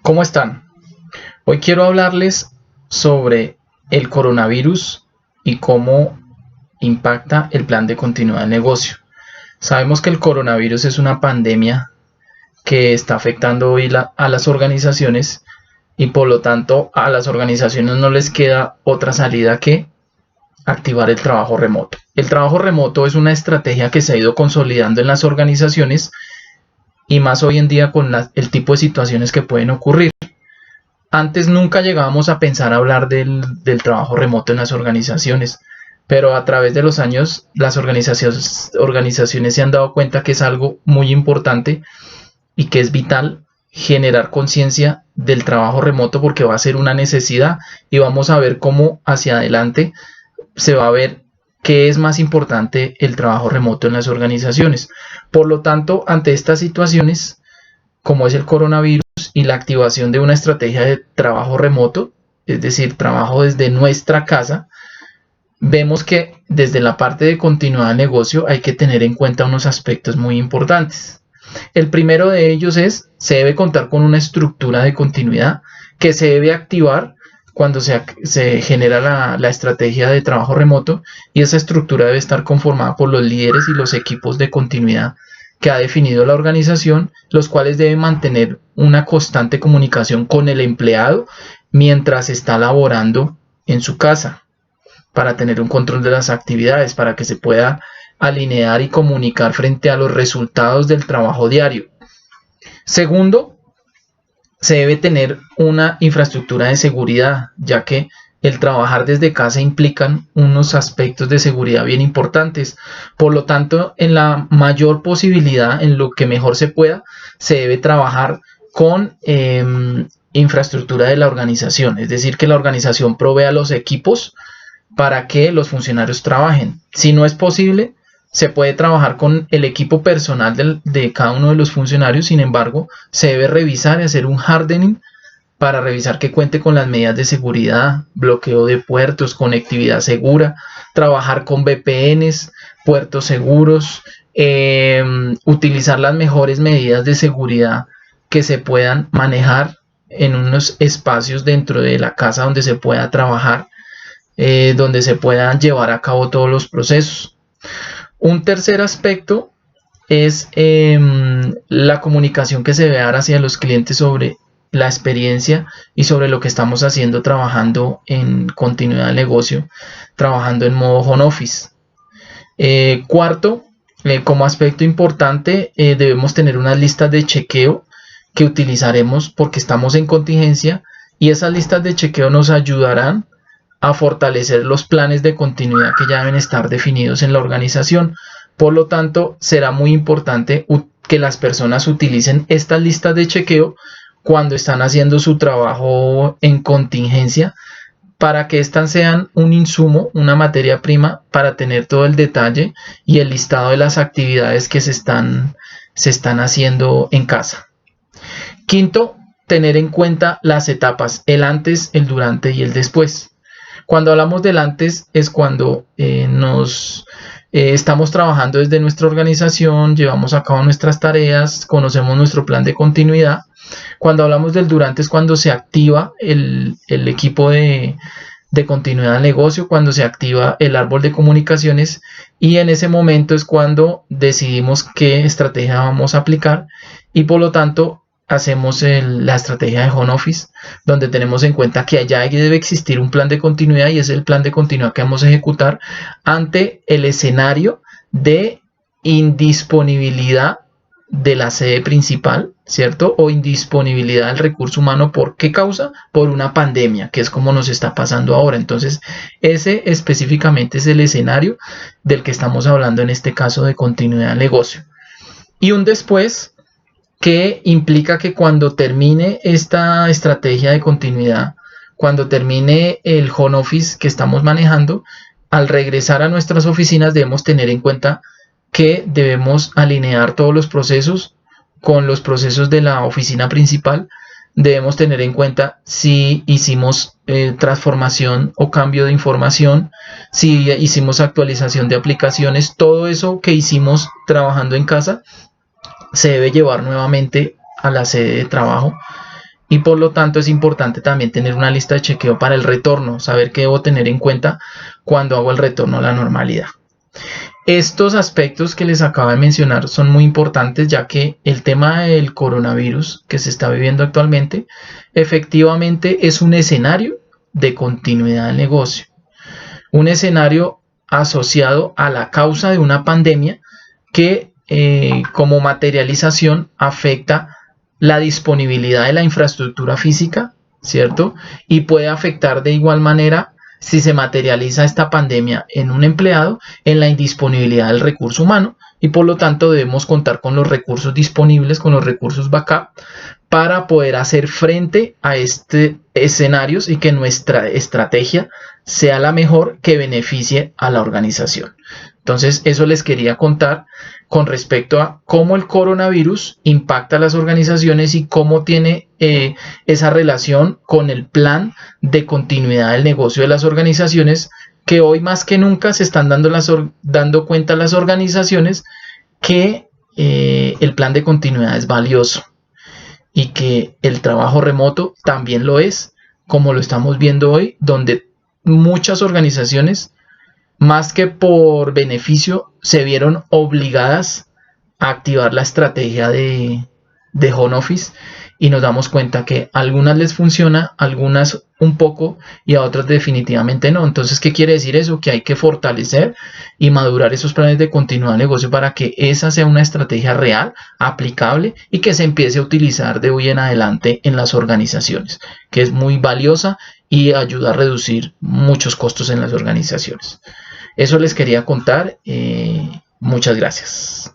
¿Cómo están? Hoy quiero hablarles sobre el coronavirus y cómo impacta el plan de continuidad del negocio. Sabemos que el coronavirus es una pandemia que está afectando hoy a las organizaciones y por lo tanto a las organizaciones no les queda otra salida que activar el trabajo remoto. El trabajo remoto es una estrategia que se ha ido consolidando en las organizaciones y más hoy en día con el tipo de situaciones que pueden ocurrir. Antes nunca llegábamos a pensar hablar del trabajo remoto en las organizaciones, pero a través de los años las organizaciones se han dado cuenta que es algo muy importante y que es vital generar conciencia del trabajo remoto porque va a ser una necesidad y vamos a ver cómo hacia adelante se va a ver qué es más importante el trabajo remoto en las organizaciones. Por lo tanto, ante estas situaciones, como es el coronavirus y la activación de una estrategia de trabajo remoto, es decir, trabajo desde nuestra casa, vemos que desde la parte de continuidad de negocio hay que tener en cuenta unos aspectos muy importantes. El primero de ellos se debe contar con una estructura de continuidad que se debe activar cuando se genera la estrategia de trabajo remoto, y esa estructura debe estar conformada por los líderes y los equipos de continuidad que ha definido la organización, los cuales deben mantener una constante comunicación con el empleado mientras está laborando en su casa, para tener un control de las actividades, para que se pueda alinear y comunicar frente a los resultados del trabajo diario. Segundo, se debe tener una infraestructura de seguridad, ya que el trabajar desde casa implican unos aspectos de seguridad bien importantes. Por lo tanto, en la mayor posibilidad, en lo que mejor se pueda, se debe trabajar con infraestructura de la organización, es decir, que la organización provea los equipos para que los funcionarios trabajen. Si no es posible, se puede trabajar con el equipo personal de cada uno de los funcionarios. Sin embargo, se debe revisar y hacer un hardening para revisar que cuente con las medidas de seguridad, bloqueo de puertos, conectividad segura, trabajar con VPNs, puertos seguros, utilizar las mejores medidas de seguridad que se puedan manejar en unos espacios dentro de la casa donde se pueda trabajar, donde se puedan llevar a cabo todos los procesos. Un tercer aspecto es la comunicación que se debe dar hacia los clientes sobre la experiencia y sobre lo que estamos haciendo trabajando en continuidad de negocio, trabajando en modo home office. Cuarto, como aspecto importante, debemos tener unas listas de chequeo que utilizaremos porque estamos en contingencia, y esas listas de chequeo nos ayudarán a fortalecer los planes de continuidad que ya deben estar definidos en la organización. Por lo tanto, será muy importante que las personas utilicen estas listas de chequeo cuando están haciendo su trabajo en contingencia, para que éstas sean un insumo, una materia prima para tener todo el detalle y el listado de las actividades que se están haciendo en casa. Quinto, tener en cuenta las etapas, el antes, el durante y el después. Cuando hablamos del antes es cuando estamos trabajando desde nuestra organización, llevamos a cabo nuestras tareas, conocemos nuestro plan de continuidad. Cuando hablamos del durante es cuando se activa el equipo de continuidad del negocio, cuando se activa el árbol de comunicaciones, y en ese momento es cuando decidimos qué estrategia vamos a aplicar, y por lo tanto hacemos la estrategia de home office, donde tenemos en cuenta que allá debe existir un plan de continuidad, y es el plan de continuidad que vamos a ejecutar ante el escenario de indisponibilidad de la sede principal, ¿cierto? O indisponibilidad del recurso humano. ¿Por qué causa? Por una pandemia, que es como nos está pasando ahora. Entonces, ese específicamente es el escenario del que estamos hablando en este caso de continuidad del negocio. Y un después, que implica que cuando termine esta estrategia de continuidad, cuando termine el home office que estamos manejando, al regresar a nuestras oficinas debemos tener en cuenta que debemos alinear todos los procesos con los procesos de la oficina principal. Debemos tener en cuenta si hicimos transformación o cambio de información, si hicimos actualización de aplicaciones. Todo eso que hicimos trabajando en casa se debe llevar nuevamente a la sede de trabajo, y por lo tanto es importante también tener una lista de chequeo para el retorno, saber qué debo tener en cuenta cuando hago el retorno a la normalidad. Estos aspectos que les acabo de mencionar son muy importantes, ya que el tema del coronavirus que se está viviendo actualmente efectivamente es un escenario de continuidad del negocio, un escenario asociado a la causa de una pandemia que como materialización afecta la disponibilidad de la infraestructura física, ¿cierto? Y puede afectar de igual manera, si se materializa esta pandemia en un empleado, en la indisponibilidad del recurso humano, y por lo tanto debemos contar con los recursos disponibles, con los recursos backup, para poder hacer frente a estos escenarios y que nuestra estrategia sea la mejor que beneficie a la organización. Entonces, eso les quería contar con respecto a cómo el coronavirus impacta a las organizaciones y cómo tiene esa relación con el plan de continuidad del negocio de las organizaciones, que hoy más que nunca se están dando cuenta las organizaciones que el plan de continuidad es valioso y que el trabajo remoto también lo es, como lo estamos viendo hoy, donde muchas organizaciones, más que por beneficio, se vieron obligadas a activar la estrategia de home office, y nos damos cuenta que a algunas les funciona, a algunas un poco y a otras definitivamente no. Entonces, ¿qué quiere decir eso? Que hay que fortalecer y madurar esos planes de continuidad de negocio para que esa sea una estrategia real, aplicable y que se empiece a utilizar de hoy en adelante en las organizaciones, que es muy valiosa y ayuda a reducir muchos costos en las organizaciones. Eso les quería contar. Muchas gracias.